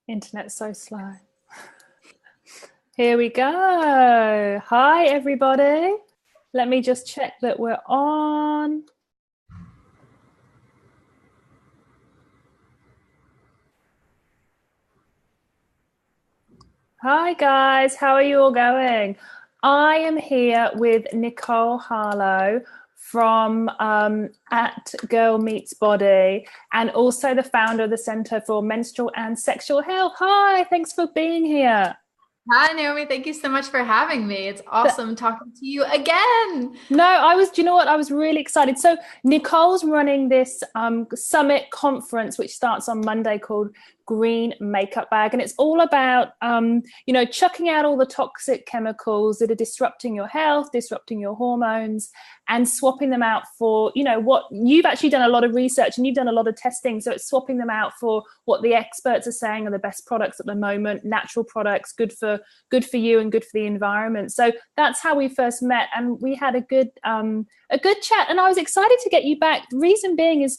Internet's so slow. Here we go. Hi, everybody. Let me just check that we're on. Hi, guys. How are you all going? I am here with Nicole Harlow from at Girl Meets Body, and also the founder of the Center for Menstrual and Sexual Health. Hi, thanks for being here. Hi, Naomi. Thank you so much for having me. It's awesome talking to you again. No, do you know what? I was really excited. So Nicole's running this summit conference, which starts on Monday, called Green Makeup Bag. And it's all about, chucking out all the toxic chemicals that are disrupting your health, disrupting your hormones, and swapping them out for, what you've actually done a lot of research and you've done a lot of testing. So it's swapping them out for what the experts are saying are the best products at the moment, natural products, good for you and good for the environment. So that's how we first met, and we had a good chat, and I was excited to get you back. The reason being is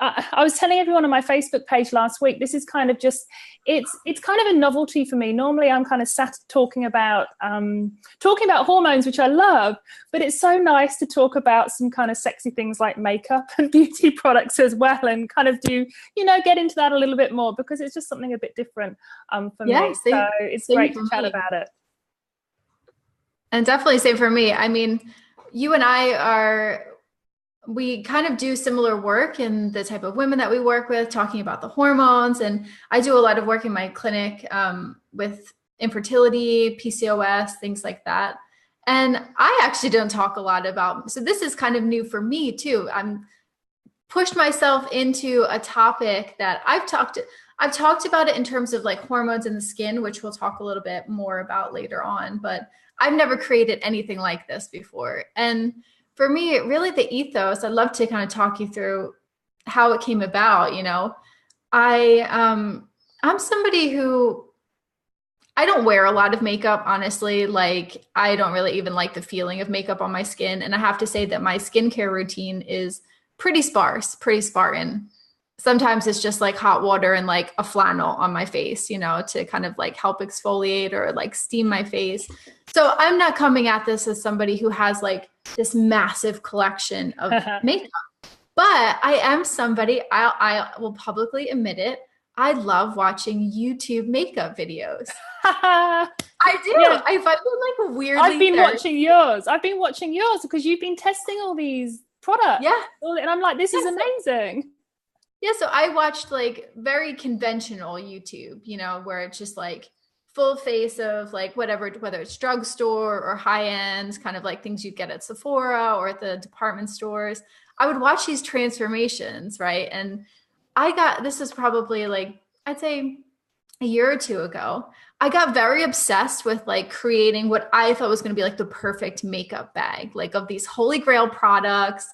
I was telling everyone on my Facebook page last week, this is kind of just, it's kind of a novelty for me. Normally I'm kind of sat talking about hormones, which I love, but it's so nice to talk about some kind of sexy things like makeup and beauty products as well, and kind of get into that a little bit more, because it's just something a bit different for me. So it's great to chat about it. And definitely same for me. I mean, you and we kind of do similar work in the type of women that we work with, talking about the hormones. And I do a lot of work in my clinic with infertility, PCOS, things like that. And I actually don't talk a lot about, so this is kind of new for me too. I'm pushed myself into a topic that I've talked about it in terms of like hormones in the skin, which we'll talk a little bit more about later on, but I've never created anything like this before. And for me, really the ethos, I'd love to kind of talk you through how it came about. I'm somebody who, I don't wear a lot of makeup, honestly. Like, I don't really even like the feeling of makeup on my skin. And I have to say that my skincare routine is pretty sparse, pretty Spartan. Sometimes it's just like hot water and like a flannel on my face, to kind of like help exfoliate or like steam my face. So I'm not coming at this as somebody who has like this massive collection of makeup, but I am somebody, I will publicly admit it, I love watching YouTube makeup videos. I do. Yeah. I find it like weirdly. I've been watching yours because you've been testing all these products. Yeah. And I'm like, this is amazing. Yeah, so I watched like very conventional YouTube, where it's just like full face of like whether it's drugstore or high end, kind of like things you get at Sephora or at the department stores. I would watch these transformations, right? And this is probably like, I'd say a year or two ago, I got very obsessed with like creating what I thought was going to be like the perfect makeup bag, like of these holy grail products,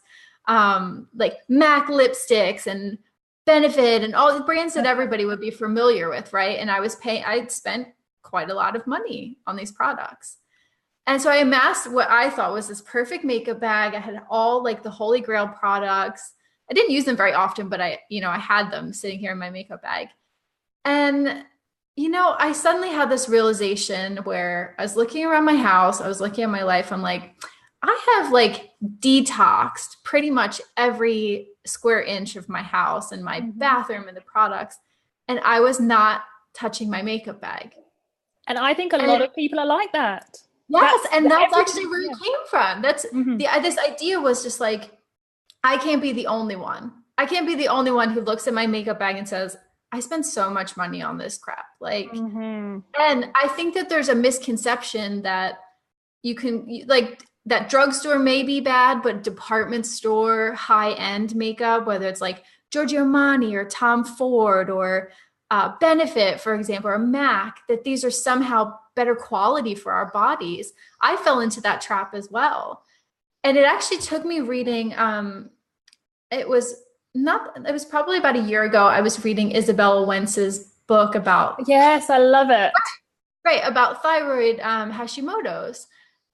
like MAC lipsticks and Benefit and all the brands that everybody would be familiar with, right? And I'd spent quite a lot of money on these products. And so I amassed what I thought was this perfect makeup bag. I had all like the holy grail products. I didn't use them very often, but I had them sitting here in my makeup bag. And, I suddenly had this realization where I was looking around my house, I was looking at my life. I'm like, I have like detoxed pretty much every square inch of my house and my bathroom and the products. And I was not touching my makeup bag. And I think a lot of people are like that. Yes. That's actually where it came from. That's this idea was just like, I can't be the only one. I can't be the only one who looks at my makeup bag and says, I spent so much money on this crap. Like, and I think that there's a misconception that you can like, that drugstore may be bad, but department store high-end makeup, whether it's like Giorgio Armani or Tom Ford or Benefit, for example, or MAC, that these are somehow better quality for our bodies. I fell into that trap as well. And it actually took me reading, it was probably about a year ago, I was reading Isabella Wentz's book about. Yes, I love it. Right, about thyroid Hashimoto's.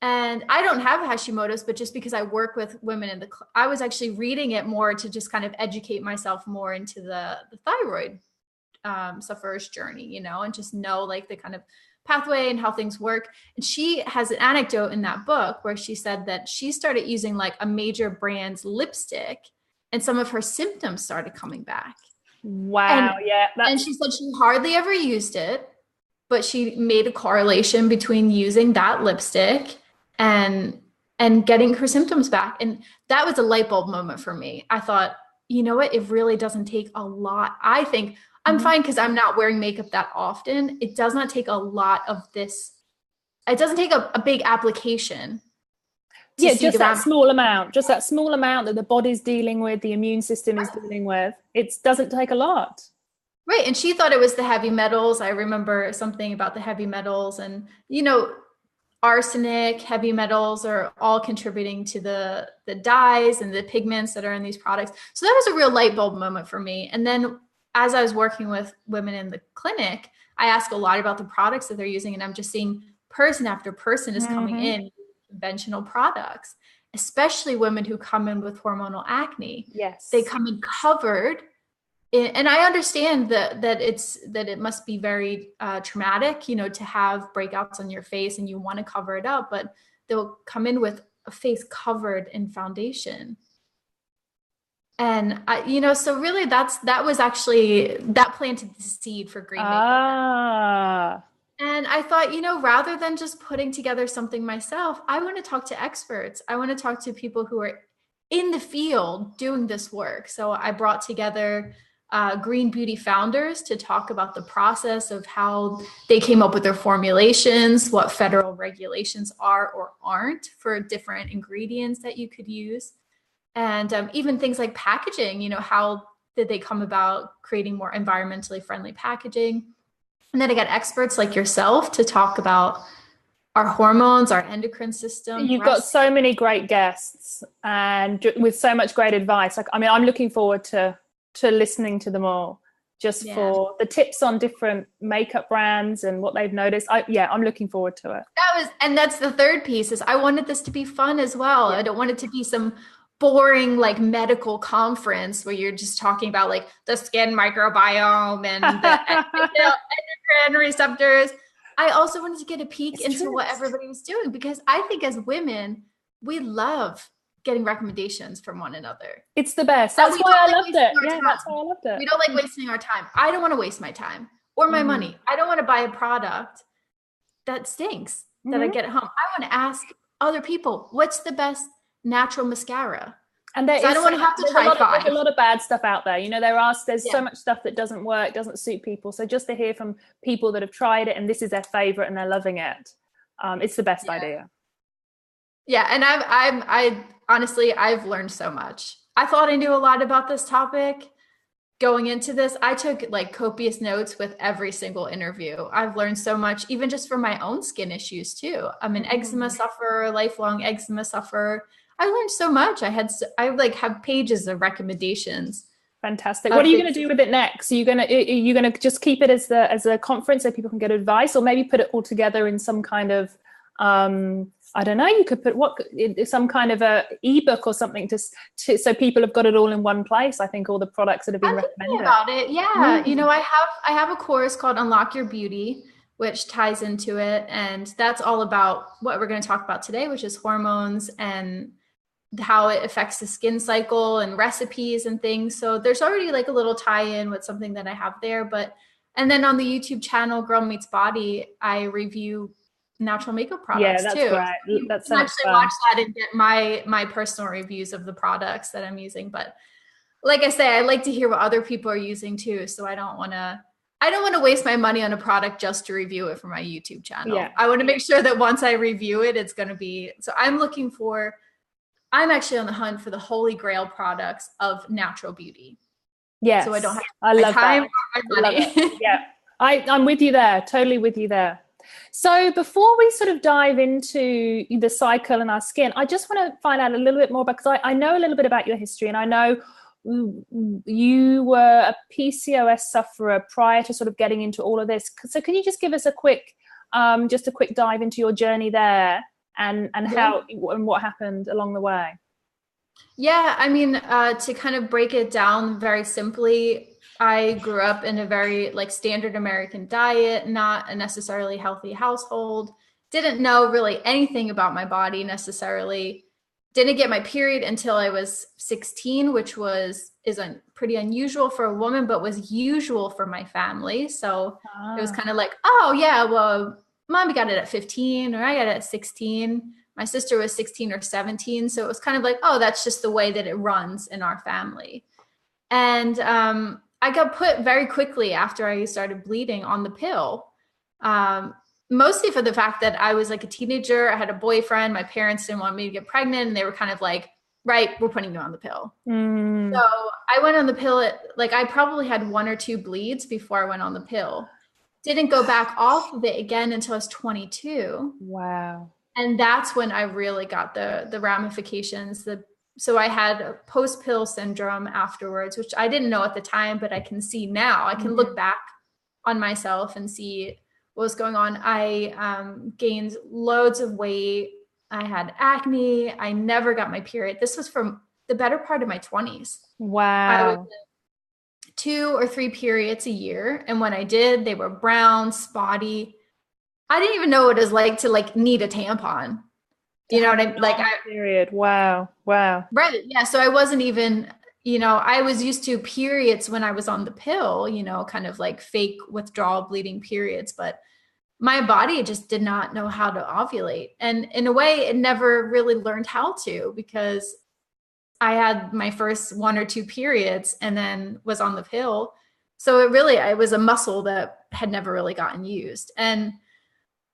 And I don't have Hashimoto's, but just because I work with women in I was actually reading it more to just kind of educate myself more into the thyroid sufferer's journey, you know, and just know like the kind of pathway and how things work. And she has an anecdote in that book where she said that she started using like a major brand's lipstick and some of her symptoms started coming back. Wow. And she said she hardly ever used it, but she made a correlation between using that lipstick and getting her symptoms back. And that was a light bulb moment for me. I thought, you know what? It really doesn't take a lot. I think I'm fine because I'm not wearing makeup that often. It does not take a lot of this. It doesn't take a big application. Yeah, just that small amount that the body's dealing with, the immune system is dealing with. It doesn't take a lot. Right. And she thought it was the heavy metals. I remember something about the heavy metals, and, you know, arsenic, heavy metals are all contributing to the dyes and the pigments that are in these products. So that was a real light bulb moment for me. And then as I was working with women in the clinic, I ask a lot about the products that they're using, and I'm just seeing person after person is coming in with conventional products, especially women who come in with hormonal acne. Yes. They come in covered. And I understand that it must be very traumatic, you know, to have breakouts on your face and you want to cover it up, but they'll come in with a face covered in foundation. And you know, so really that planted the seed for green makeup. And I thought, you know, rather than just putting together something myself, I want to talk to experts. I want to talk to people who are in the field doing this work. So I brought together green beauty founders to talk about the process of how they came up with their formulations, what federal regulations are or aren't for different ingredients that you could use. And even things like packaging, you know, how did they come about creating more environmentally friendly packaging? And then I got experts like yourself to talk about our hormones, our endocrine system. You've got so many great guests and with so much great advice. Like, I mean, I'm looking forward to listening to them all, just for the tips on different makeup brands and what they've noticed. I'm looking forward to it. And that's the third piece, is I wanted this to be fun as well. I don't want it to be some boring like medical conference where you're just talking about like the skin microbiome and the endocrine receptors. I also wanted to get a peek into what everybody was doing, because I think as women, we love getting recommendations from one another. It's the best. That's why I loved it. Yeah, that's why I loved it. We don't like wasting our time. I don't want to waste my time or my money. I don't want to buy a product that stinks that I get at home. I want to ask other people, what's the best natural mascara? And I don't want to have to try five. There's a lot of bad stuff out there. You know, there's so much stuff that doesn't work, doesn't suit people. So just to hear from people that have tried it and this is their favorite and they're loving it, it's the best idea. Yeah, and I honestly, I've learned so much. I thought I knew a lot about this topic. Going into this, I took like copious notes with every single interview. I've learned so much, even just from my own skin issues too. I'm an eczema sufferer, lifelong eczema sufferer. I learned so much. I have pages of recommendations. Fantastic. What are you going to do with it next? Are you going to just keep it as a conference so people can get advice, or maybe put it all together in some kind of I don't know, you could put some kind of a ebook or something to so people have got it all in one place. I think all the products that have been recommended. About it. Yeah. You know, I have a course called Unlock Your Beauty, which ties into it. And that's all about what we're going to talk about today, which is hormones and how it affects the skin cycle and recipes and things. So there's already like a little tie-in with something that I have there. And then on the YouTube channel, Girl Meets Body, I review natural makeup products too. Right. That's you can actually watch that and get my personal reviews of the products that I'm using. But like I say, I like to hear what other people are using too. So I don't want to waste my money on a product just to review it for my YouTube channel. Yeah. I want to make sure that once I review it, it's going to be, so I'm actually on the hunt for the holy grail products of natural beauty. Yes. So I don't have my time or my money. Yeah. I'm with you there. Totally with you there. So before we sort of dive into the cycle and our skin, I just want to find out a little bit more, because I know a little bit about your history, and I know you were a PCOS sufferer prior to sort of getting into all of this. So can you just give us a quick dive into your journey there and how and what happened along the way? Yeah, I mean, to kind of break it down very simply, I grew up in a very like standard American diet, not a necessarily healthy household. Didn't know really anything about my body necessarily. Didn't get my period until I was 16, which is pretty unusual for a woman, but was usual for my family. So it was kind of like, oh yeah, well, mommy got it at 15 or I got it at 16. My sister was 16 or 17. So it was kind of like, oh, that's just the way that it runs in our family. And I got put very quickly after I started bleeding on the pill. Mostly for the fact that I was like a teenager. I had a boyfriend. My parents didn't want me to get pregnant. And they were kind of like, right, we're putting you on the pill. So I went on the pill like I probably had 1 or 2 bleeds before I went on the pill. Didn't go back off of it again until I was 22. Wow. And that's when I really got the ramifications. So I had post-pill syndrome afterwards, which I didn't know at the time, but I can see now. I can look back on myself and see what was going on. I gained loads of weight. I had acne. I never got my period. This was from the better part of my 20s. Wow. I was in 2 or 3 periods a year. And when I did, they were brown, spotty. I didn't even know what it was like to like need a tampon. You know what I mean? Like period. Wow. Right. Yeah. So I wasn't even, I was used to periods when I was on the pill, kind of like fake withdrawal bleeding periods, but my body just did not know how to ovulate. And in a way, it never really learned how to, because I had my first 1 or 2 periods and then was on the pill. So it was a muscle that had never really gotten used. And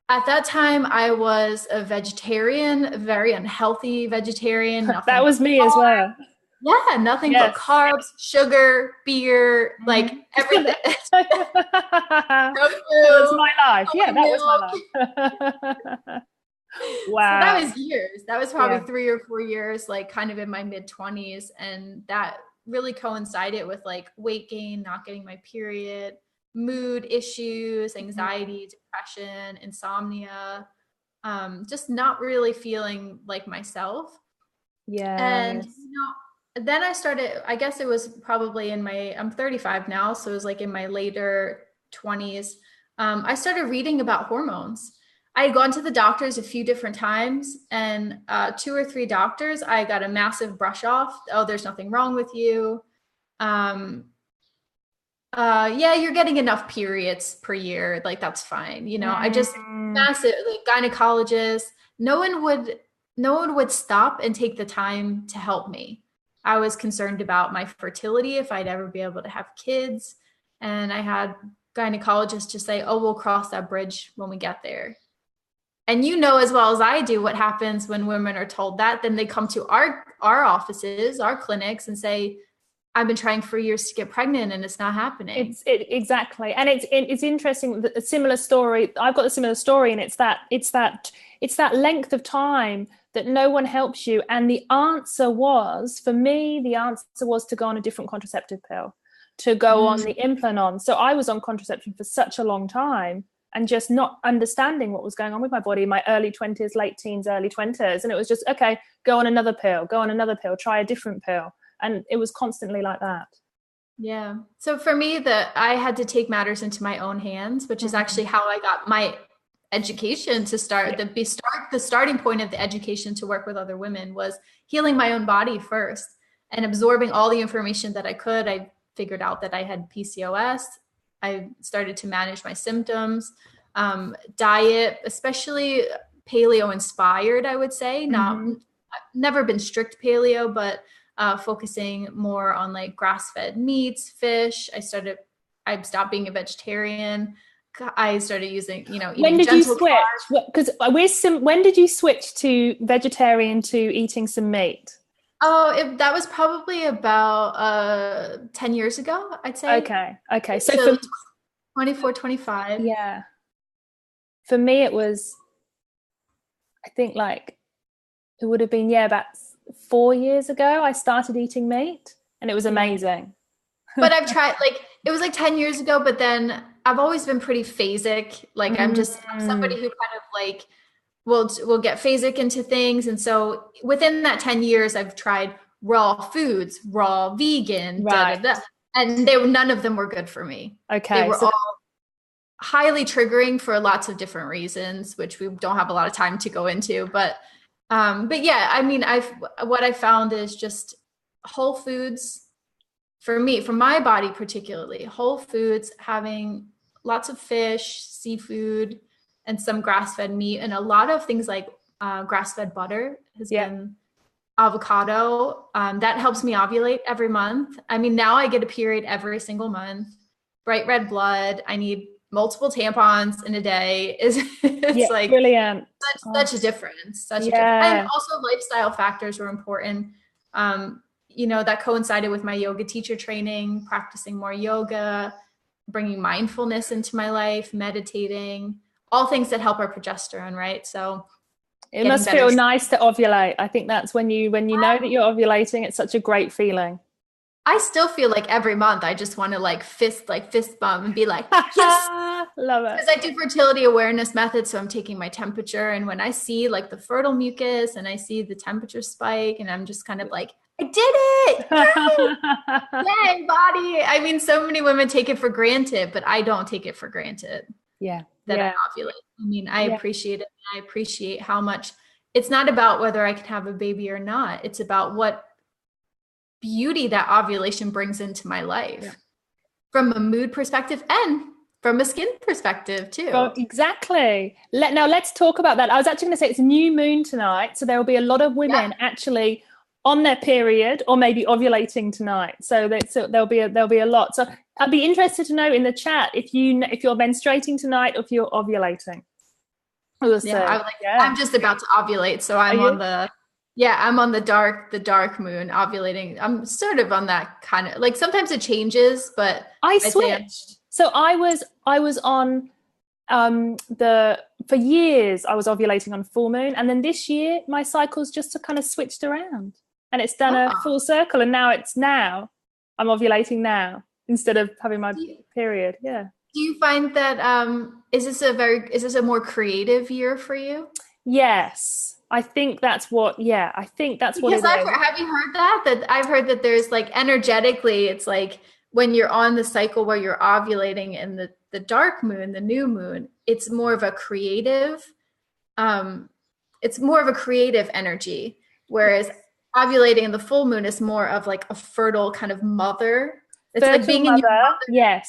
at that time, I was a vegetarian, a very unhealthy vegetarian. That was me as well. Yeah, nothing but carbs, sugar, beer, like everything. That was my life. Yeah, that was my life. Wow. So that was years. That was probably 3 or 4 years, like kind of in my mid-20s. And that really coincided with like weight gain, not getting my period, mood issues, anxiety, depression, insomnia, just not really feeling like myself. Yeah. And then I started, I guess it was probably I'm 35 now, so it was like in my later 20s. I started reading about hormones. I had gone to the doctors a few different times, and 2 or 3 doctors, I got a massive brush off. Oh, there's nothing wrong with you. Yeah, you're getting enough periods per year. Like, that's fine. I just massive, like, gynecologist. No one would stop and take the time to help me. I was concerned about my fertility, if I'd ever be able to have kids. And I had gynecologists just say, oh, we'll cross that bridge when we get there. And as well as I do what happens when women are told that. Then they come to our offices, our clinics, and say, I've been trying for years to get pregnant and it's not happening. Exactly. And it's interesting, a similar story. I've got a similar story, and it's that length of time that no one helps you. And the answer was, for me, to go on a different contraceptive pill, to go on the Implanon. So I was on contraception for such a long time and just not understanding what was going on with my body in my early 20s, late teens, early 20s. And it was just, okay, go on another pill, try a different pill. And it was constantly like that. Yeah. So for me, I had to take matters into my own hands, which is actually how I got my education to start. The starting point of the education to work with other women was healing my own body first and absorbing all the information that I could. I figured out that I had PCOS. I started to manage my symptoms, diet, especially paleo inspired, I would say. I've never been strict paleo, but focusing more on like grass-fed meats, fish. I stopped being a vegetariarian. I started using, when did you switch? Because when did you switch to vegetarian to eating some meat? Oh, that was probably about 10 years ago, I'd say. Okay. So for 24, 25. Yeah. For me, it was, I think like, it would have been, about 4 years ago, I started eating meat, and it was amazing. But I've tried, like, it was like 10 years ago, but then I've always been pretty phasic. Like, I'm somebody who kind of like we'll get phasic into things. And so within that 10 years, I've tried raw foods, raw vegan, Right. and none of them were good for me. Okay. They were all highly triggering for lots of different reasons, which we don't have a lot of time to go into. But yeah, I mean, what I found is just whole foods for me, for my body particularly, whole foods, having lots of fish, seafood, and some grass-fed meat, and a lot of things like grass-fed butter has been avocado. That helps me ovulate every month. I mean, now I get a period every single month. Bright red blood. I need multiple tampons in a day. It's like brilliant. Such a difference. Such a difference. And also lifestyle factors were important. That coincided with my yoga teacher training, practicing more yoga, bringing mindfulness into my life, meditating, all things that help our progesterone, right? So it must feel nice to ovulate. I think that's when you know that you're ovulating, it's such a great feeling. I still feel like every month I just want to fist bump and be like, yes, love it. Because I do fertility awareness methods. So I'm taking my temperature, and when I see like the fertile mucus and I see the temperature spike, and I'm just kind of like, I did it. Yay, body. I mean, so many women take it for granted, but I don't take it for granted. Yeah. That I ovulate. I mean, I appreciate it. I appreciate how much it's not about whether I can have a baby or not. It's about what beauty that ovulation brings into my life from a mood perspective and from a skin perspective too. Well, exactly. Now let's talk about that. I was actually going to say it's new moon tonight, so there will be a lot of women actually on their period or maybe ovulating tonight. So there'll be a lot. So I'd be interested to know in the chat if you're menstruating tonight or if you're ovulating. I'm just about to ovulate, so I'm on the. Yeah, I'm on the dark moon ovulating. I'm sort of on that kind of, like, sometimes it changes, but I switched. So I was on for years I was ovulating on full moon, and then this year my cycles just kind of switched around, and it's done a full circle, and now I'm ovulating now instead of having my period. Yeah. Do you find that is this a more creative year for you? Yes. I think that's what it is. Have you heard that? That I've heard that there's like energetically, it's like when you're on the cycle where you're ovulating in the dark moon, the new moon, it's more of a creative, energy. Whereas ovulating in the full moon is more of like a fertile kind of mother. It's like being in your mother,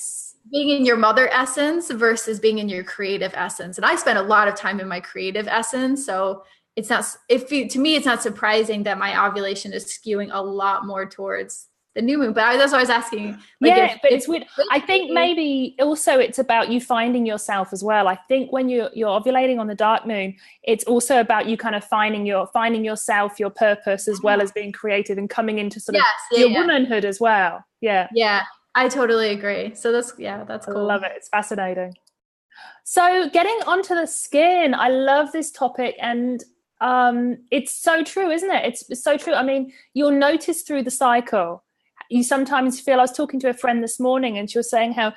being in your mother essence versus being in your creative essence. And I spend a lot of time in my creative essence. So it's not, to me, it's not surprising that my ovulation is skewing a lot more towards the new moon. But that's what I was asking. But it's weird. I think maybe also it's about you finding yourself as well. I think when you're ovulating on the dark moon, it's also about you kind of finding yourself, your purpose, as well as being creative and coming into sort of your womanhood as well. Yeah. Yeah, I totally agree. So that's cool. I love it. It's fascinating. So getting onto the skin, I love this topic, and it's so true, isn't it? It's so true. I mean, you'll notice through the cycle, you sometimes feel, I was talking to a friend this morning and she was saying how,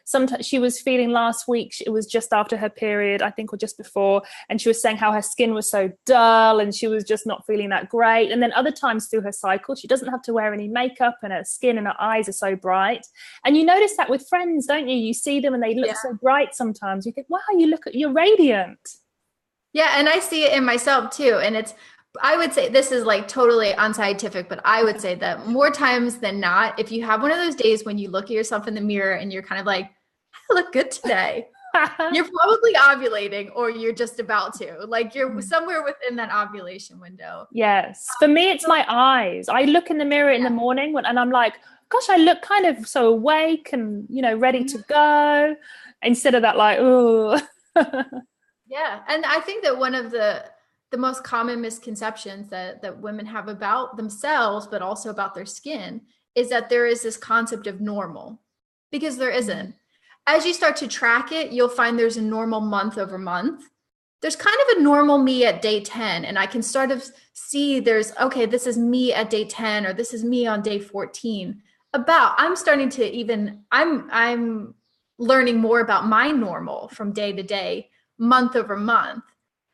sometimes she was feeling last week, it was just after her period, I think, or just before. And she was saying how her skin was so dull and she was just not feeling that great. And then other times through her cycle, she doesn't have to wear any makeup and her skin and her eyes are so bright. And you notice that with friends, don't you? You see them and they look so bright sometimes. You think, wow, you're radiant. Yeah. And I see it in myself too. And I would say this is like totally unscientific, but I would say that more times than not, if you have one of those days when you look at yourself in the mirror and you're kind of like, I look good today, you're probably ovulating, or you're just about to, like, you're somewhere within that ovulation window. Yes. For me, it's my eyes. I look in the mirror in the morning and I'm like, gosh, I look kind of so awake and, ready to go, instead of that, like, oh. Yeah. And I think that one of the most common misconceptions that women have about themselves, but also about their skin, is that there is this concept of normal, because there isn't. As you start to track it, you'll find there's a normal month over month. There's kind of a normal me at day 10. And I can sort of see this is me at day 10, or this is me on day 14. I'm learning more about my normal from day to day, month over month.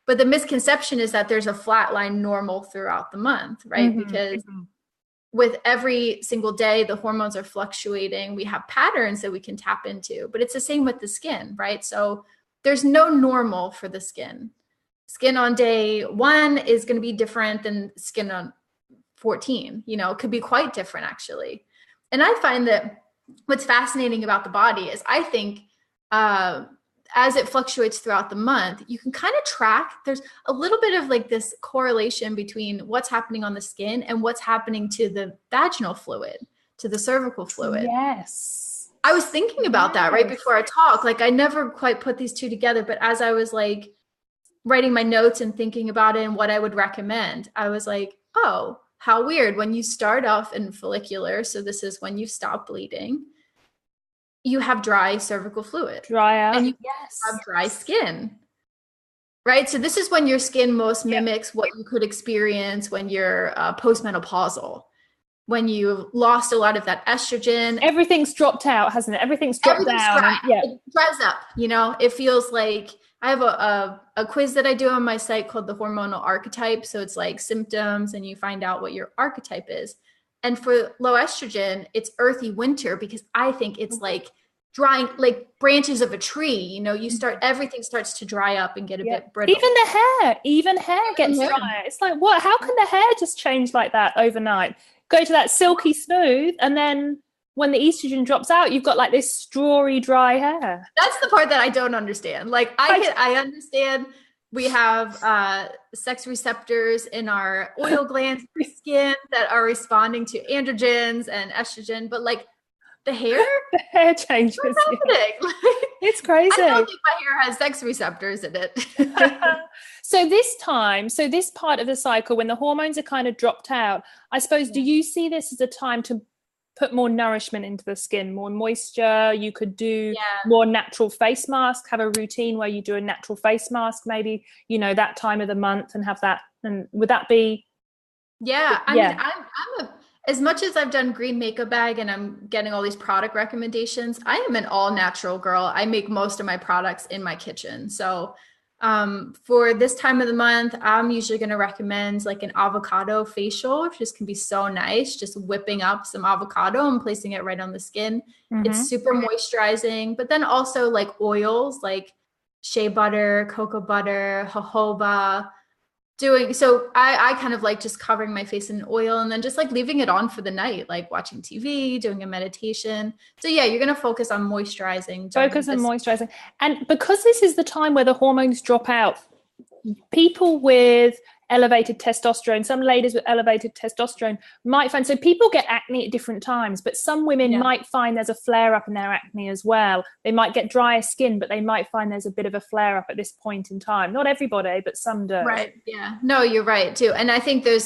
But the misconception is that there's a flat line normal throughout the month, right? Because with every single day, the hormones are fluctuating. We have patterns that we can tap into, but it's the same with the skin, right? So there's no normal for the skin. Skin on day 1 is going to be different than skin on 14. You know, it could be quite different actually. And I find that what's fascinating about the body is I think as it fluctuates throughout the month, you can kind of track. There's a little bit of like this correlation between what's happening on the skin and what's happening to the vaginal fluid, to the cervical fluid. Yes. I was thinking about that right before I talk. Like I never quite put these two together, but as I was like writing my notes and thinking about it and what I would recommend, I was like, oh, how weird. When you start off in follicular, so this is when you stop bleeding, you have dry cervical fluid. Drier. And you have dry skin, right? So this is when your skin most mimics what you could experience when you're postmenopausal, when you've lost a lot of that estrogen. Everything's dropped out, hasn't it? Everything's dropped down. Dry. It dries up, you know? It feels like I have a quiz that I do on my site called the hormonal archetype. So it's like symptoms and you find out what your archetype is. And for low estrogen, it's earthy winter because I think it's like drying, like branches of a tree, you know, everything starts to dry up and get a bit brittle. Even hair gets drier. It's like, what? How can the hair just change like that overnight? Go to that silky smooth, and then when the estrogen drops out, you've got like this strawy, dry hair. That's the part that I don't understand. Like I understand we have sex receptors in our oil glands in our skin that are responding to androgens and estrogen, but like the hair changes. What's happening? It's crazy. I don't think my hair has sex receptors in it. So this part of the cycle, when the hormones are kind of dropped out, I suppose, do you see this as a time to put more nourishment into the skin, more moisture? You could do more natural face masks, have a routine where you do a natural face mask, maybe, you know, that time of the month, and have that. And would that be? Yeah. I mean, I'm as much as I've done Green Makeup Bag and I'm getting all these product recommendations, I am an all natural girl. I make most of my products in my kitchen. So for this time of the month, I'm usually going to recommend like an avocado facial, which just can be so nice. Just whipping up some avocado and placing it right on the skin. It's super moisturizing, but then also like oils like shea butter, cocoa butter, jojoba. I kind of like just covering my face in oil and then just like leaving it on for the night, like watching TV, doing a meditation. So yeah, you're going to focus on moisturizing. Moisturizing. And because this is the time where the hormones drop out, people with elevated testosterone, some ladies with elevated testosterone might find, so people get acne at different times, but some women might find there's a flare up in their acne as well. They might get drier skin, but they might find there's a bit of a flare up at this point in time. Not everybody, but some do. Right. Yeah. No, you're right too. And I think there's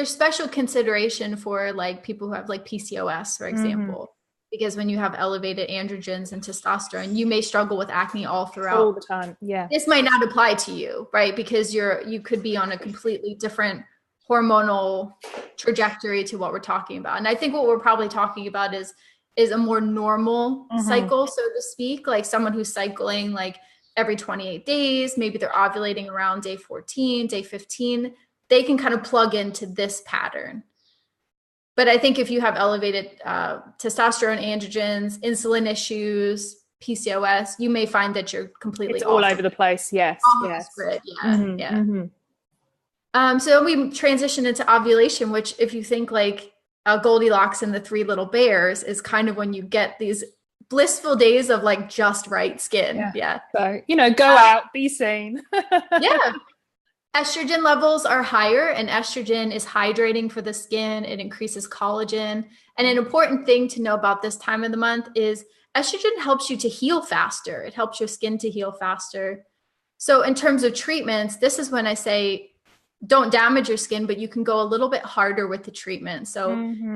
special consideration for like people who have like PCOS, for example. Because when you have elevated androgens and testosterone, you may struggle with acne all the time. Yeah. This might not apply to you, right? Because you could be on a completely different hormonal trajectory to what we're talking about. And I think what we're probably talking about is a more normal cycle, so to speak, like someone who's cycling like every 28 days, maybe they're ovulating around day 14, day 15, they can kind of plug into this pattern. But I think if you have elevated testosterone, androgens, insulin issues, PCOS, you may find that you're completely all over the place. Yes. Grid. So we transition into ovulation, which if you think like Goldilocks and the Three Little Bears is kind of when you get these blissful days of like just right skin. Yeah. So, you know, go out, be seen. Estrogen levels are higher, and estrogen is hydrating for the skin. It increases collagen. And an important thing to know about this time of the month is estrogen helps you to heal faster. It helps your skin to heal faster. So in terms of treatments, this is when I say don't damage your skin, but you can go a little bit harder with the treatment. So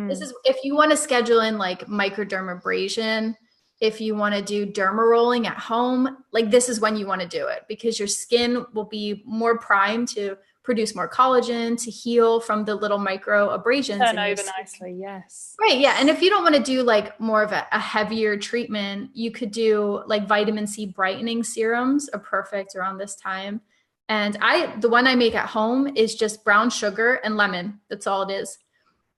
this is if you want to schedule in like microdermabrasion, if you want to do derma rolling at home, like this is when you want to do it because your skin will be more primed to produce more collagen, to heal from the little micro abrasions. Turn over nicely, yes. Right, yeah. And if you don't want to do like more of a heavier treatment, you could do like vitamin C brightening serums are perfect around this time. And the one I make at home is just brown sugar and lemon. That's all it is.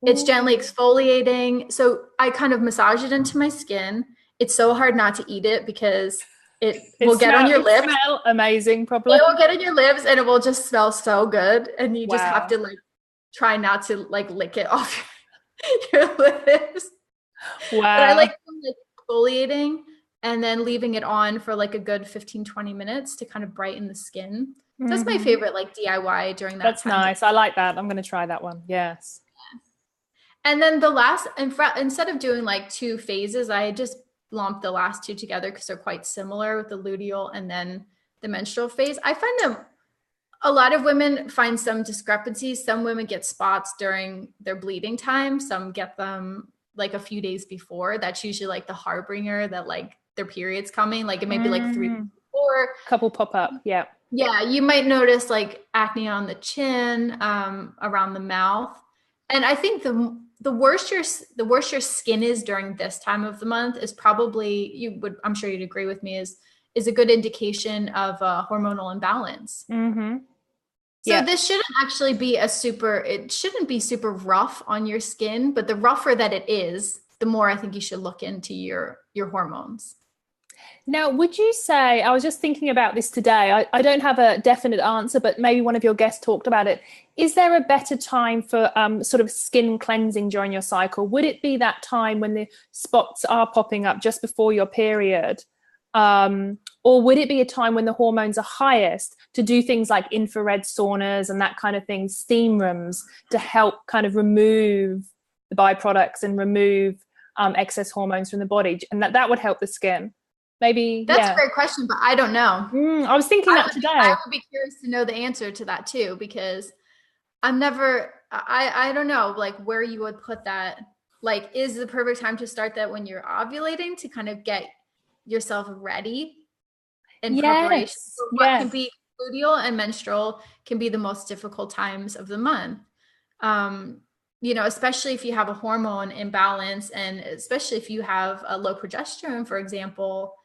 It's just brown sugar and lemon. It's gently exfoliating. So I kind of massage it into my skin. It's so hard not to eat it because it will get on your lips. It smell amazing, probably. It will get on your lips and it will just smell so good. And you just have to like try not to like lick it off your lips. Wow. But I like exfoliating and then leaving it on for like a good 15-20 minutes to kind of brighten the skin. That's my favorite like DIY during that That's time. Nice. I like that. I'm going to try that one. Yes. And then the last, instead of doing like 2 phases, I just lumped the last 2 together because they're quite similar with the luteal and then the menstrual phase. I find them, a lot of women find some discrepancies. Some women get spots during their bleeding time. Some get them like a few days before. That's usually like the harbinger that like their period's coming. Like it might be like 3 days before. Couple pop up. Yeah. Yeah. You might notice like acne on the chin, around the mouth. And I think the worse your skin is during this time of the month is probably, I'm sure you'd agree with me, is a good indication of a hormonal imbalance. So this shouldn't actually be it shouldn't be super rough on your skin, but the rougher that it is, the more I think you should look into your hormones. Now, would you say, I was just thinking about this today, I don't have a definite answer, but maybe one of your guests talked about it. Is there a better time for sort of skin cleansing during your cycle? Would it be that time when the spots are popping up just before your period? Or would it be a time when the hormones are highest to do things like infrared saunas and that kind of thing, steam rooms, to help kind of remove the byproducts and remove excess hormones from the body? And that would help the skin. Maybe that's a great question, but I don't know. I was thinking that today. I would be curious to know the answer to that too, because I don't know like where you would put that. Like, is the perfect time to start that when you're ovulating to kind of get yourself ready in preparation for what can be luteal and menstrual can be the most difficult times of the month. Especially if you have a hormone imbalance, and especially if you have a low progesterone, for example,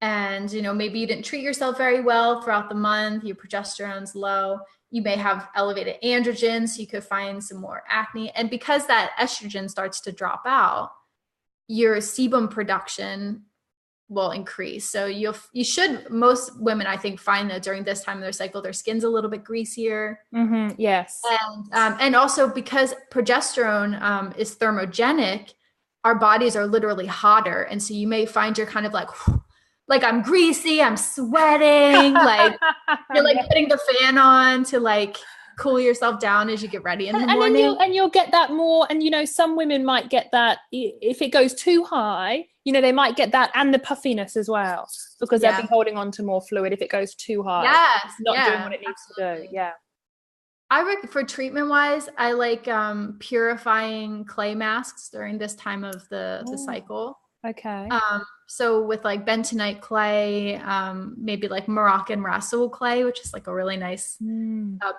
and, maybe you didn't treat yourself very well throughout the month, your progesterone's low, you may have elevated androgens, so you could find some more acne. And because that estrogen starts to drop out, your sebum production will increase. So most women, I think, find that during this time of their cycle, their skin's a little bit greasier. Yes. And also because progesterone is thermogenic, our bodies are literally hotter. And so you may find you're kind of like I'm greasy, I'm sweating, like you're like putting the fan on to like cool yourself down as you get ready in the morning. And you'll get that more. And, some women might get that if it goes too high, they might get that and the puffiness as well, because they've been holding on to more fluid if it goes too high. Yes. Not doing what it needs to do. Yeah. For treatment wise, I like purifying clay masks during this time of the cycle. Okay. So with like bentonite clay, maybe like Moroccan Rasul clay, which is like a really nice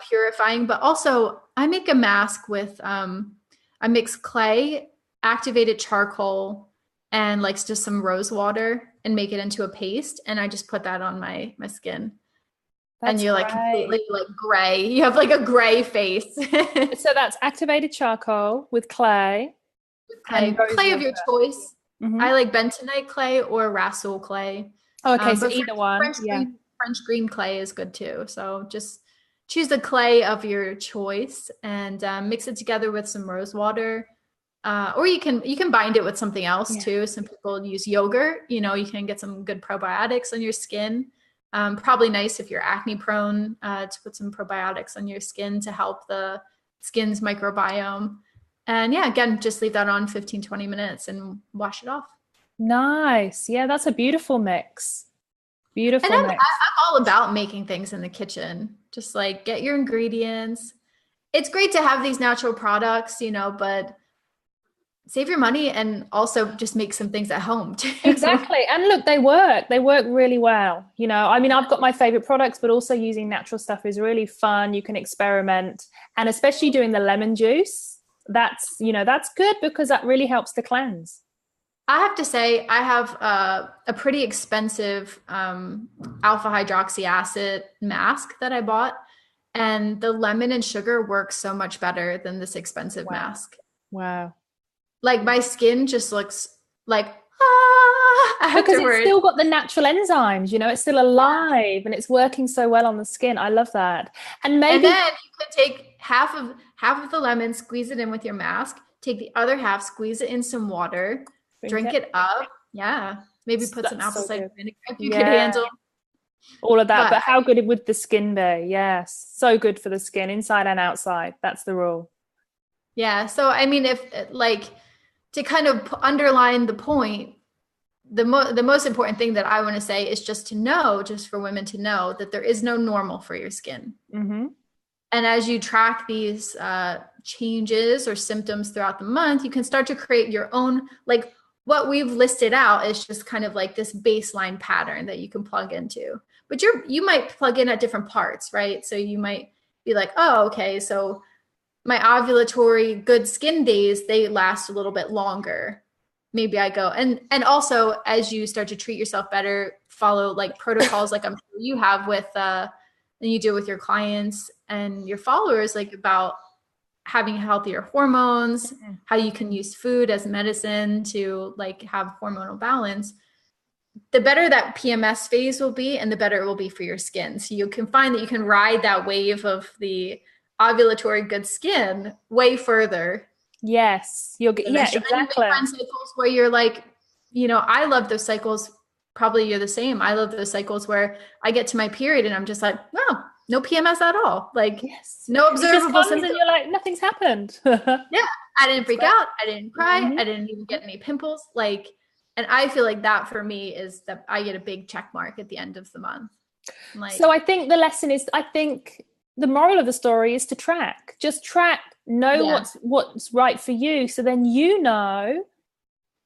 purifying. But also I make a mask with I mix clay, activated charcoal, and like just some rose water and make it into a paste, and I just put that on my skin. And you're like completely like gray. You have like a gray face. So that's activated charcoal with clay. Clay of your choice. I like bentonite clay or Rasul clay. Oh, okay, so either one. French green clay is good too. So just choose the clay of your choice and mix it together with some rose water. Or you can bind it with something else too. Some people use yogurt. You can get some good probiotics on your skin. Probably nice if you're acne prone to put some probiotics on your skin to help the skin's microbiome. And again, just leave that on 15-20 minutes and wash it off. Nice. Yeah, that's a beautiful mix. Beautiful mix. I'm all about making things in the kitchen. Just like get your ingredients. It's great to have these natural products, but save your money and also just make some things at home too. Exactly. And look, they work really well. I've got my favorite products, but also using natural stuff is really fun. You can experiment, and especially doing the lemon juice. That's good because that really helps to cleanse. I have to say, I have a pretty expensive alpha hydroxy acid mask that I bought, and the lemon and sugar works so much better than this expensive Wow. mask. Wow. Like my skin just looks like Because it's afterwards. still got the natural enzymes, you know, it's still alive and it's working so well on the skin. I love that. And And maybe then you could take half of the lemon, squeeze it in with your mask, take the other half, squeeze it in some water, drink it up. Yeah. Maybe put some that's apple so cider good. vinegar if you could Yeah, handle. all of that. But But how good would the skin be? Yes, so good for the skin, inside and outside. That's the rule. yeah, so I mean, if like to kind of underline the point, the most important thing that I want to say is just to know, just for women to know that there is no normal for your skin. Mm-hmm. And as you track these changes or symptoms throughout the month, you can start to create your own, like what we've listed out is just kind of like this baseline pattern that you can plug into. But you might plug in at different parts, right? So you might be like, oh, okay, so my ovulatory good skin days, they last a little bit longer. Maybe I go and also as you start to treat yourself better, follow like protocols like I'm sure you have with and you do with your clients and your followers, like about having healthier hormones, how you can use food as medicine to like have hormonal balance. The better that PMS phase will be and the better it will be for your skin. So you can find that you can ride that wave of the ovulatory good skin way further. Yes, yeah, And you exactly. may find cycles where you're like, I love those cycles. Probably you're the same. I love those cycles where I get to my period and I'm just like, wow, no PMS at all. Like Yes, no it just observable comes and symptoms. you're like, nothing's happened. Yeah. I didn't It's freak great. out. I didn't cry. Mm-hmm. I didn't even get any pimples. Like, and I feel like that for me is that I get a big check mark at the end of the month. Like, So I think the lesson is, I think the moral of the story is to track. Just track, know yeah, what's right for you. So then you know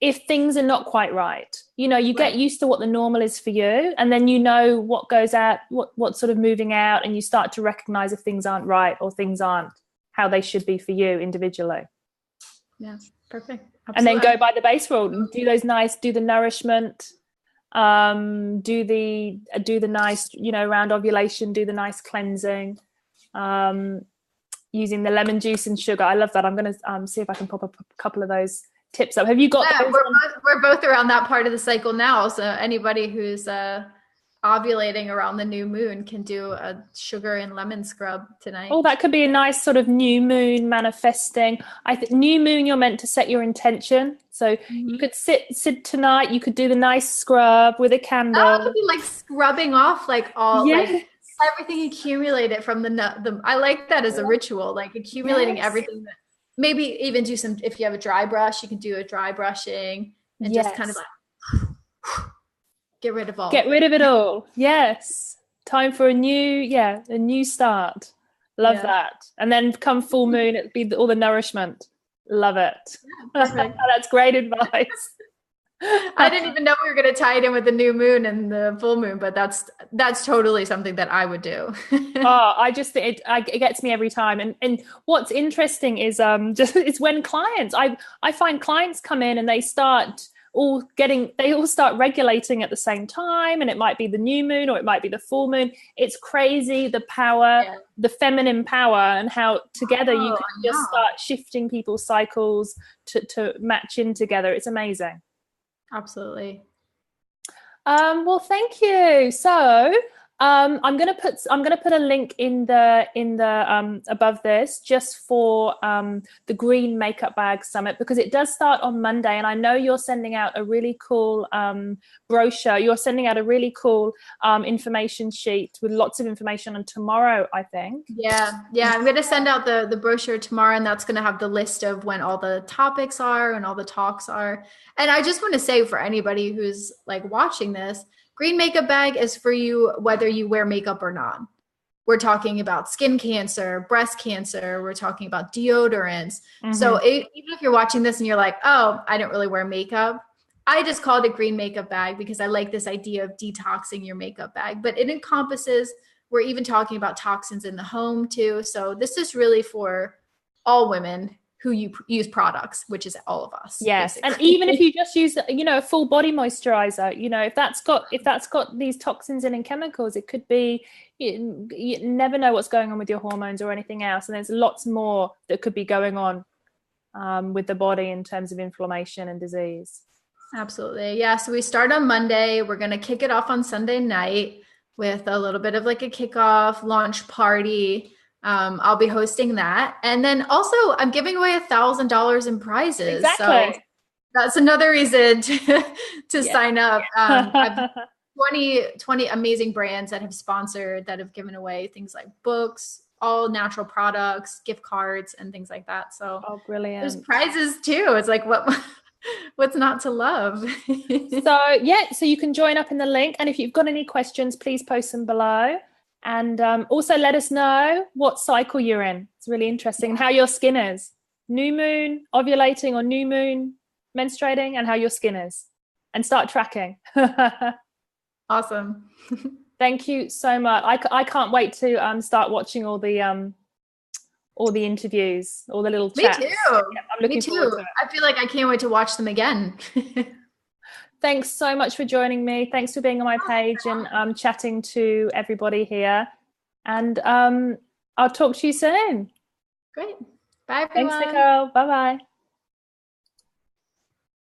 if things are not quite right. You know, you get right. used to what the normal is for you, and then you know what goes out, what's sort of moving out, and you start to recognize if things aren't right or things aren't how they should be for you individually. Yeah, perfect. And then Absolutely. go by the base rule. Do the nourishment, do the nice, around ovulation, do the nice cleansing, using the lemon juice and sugar. I love that. I'm going to see if I can pop up a couple of those tips up. Have you got Yeah, those we're both around that part of the cycle now. So anybody who's ovulating around the new moon can do a sugar and lemon scrub tonight. Oh, that could be a nice sort of new moon manifesting. I think new moon, you're meant to set your intention. So you could sit tonight. You could do the nice scrub with a Oh, it candle. could be like scrubbing off like all like Yeah. everything accumulated from the I like that as a ritual, like accumulating Yes. everything that maybe even do some if you have a dry brush, you can do a dry brushing and just kind of Yes. like get rid of Get all. rid of it all. Yes. Time for a new start. Love Yeah. that. And then come full moon, it'd be all the nourishment. Love it. Perfect. That's great advice. I didn't even know we were going to tie it in with the new moon and the full moon, but that's totally something that I would do. Oh, I just think it gets me every time. And what's interesting is just it's when I find clients come in and they all start regulating at the same time, and it might be the new moon or it might be the full moon. It's crazy the power, Yeah. the feminine power, and how together you can I just know. start shifting people's cycles to match in together. It's amazing. Absolutely. Well, thank you. So, I'm gonna put a link in the above this just for the Green Makeup Bag Summit, because it does start on Monday, and I know you're sending out a really cool brochure. You're sending out a really cool information sheet with lots of information on tomorrow, I think. Yeah. I'm going to send out the brochure tomorrow, and that's going to have the list of when all the topics are and all the talks are. And I just want to say for anybody who's like watching this, Green Makeup Bag is for you whether you wear makeup or not. We're talking about skin cancer, breast cancer. We're talking about deodorants. Mm-hmm. So even if you're watching this and you're like, oh, I don't really wear makeup, I just called it Green Makeup Bag because I like this idea of detoxing your makeup bag. But it encompasses, we're even talking about toxins in the home too. So this is really for all women who use products, which is all of us. Yes. Basically. And even if you just use, a full body moisturizer, if that's got these toxins in and chemicals, it could be, you never know what's going on with your hormones or anything else. And there's lots more that could be going on with the body in terms of inflammation and disease. Absolutely. Yeah. So we start on Monday. We're going to kick it off on Sunday night with a little bit of like a kickoff launch party. I'll be hosting that. And then also I'm giving away $1,000 in prizes. Exactly. So that's another reason to sign up. I've 20 amazing brands that have sponsored, that have given away things like books, all natural products, gift cards, and things like that. So brilliant. There's prizes too. It's like, what's not to love? So you can join up in the link. And if you've got any questions, please post them below. And also let us know what cycle you're in. It's really interesting. And how your skin is. New moon ovulating or new moon menstruating, and how your skin is. And start tracking. Awesome. Thank you so much. I can't wait to start watching all the interviews, all the little chats. Me too. Yeah, I'm looking forward to it. I feel like I can't wait to watch them again. Thanks so much for joining me. Thanks for being on my page and chatting to everybody here. And I'll talk to you soon. Great. Bye, everyone. Thanks, Nicole. Bye-bye.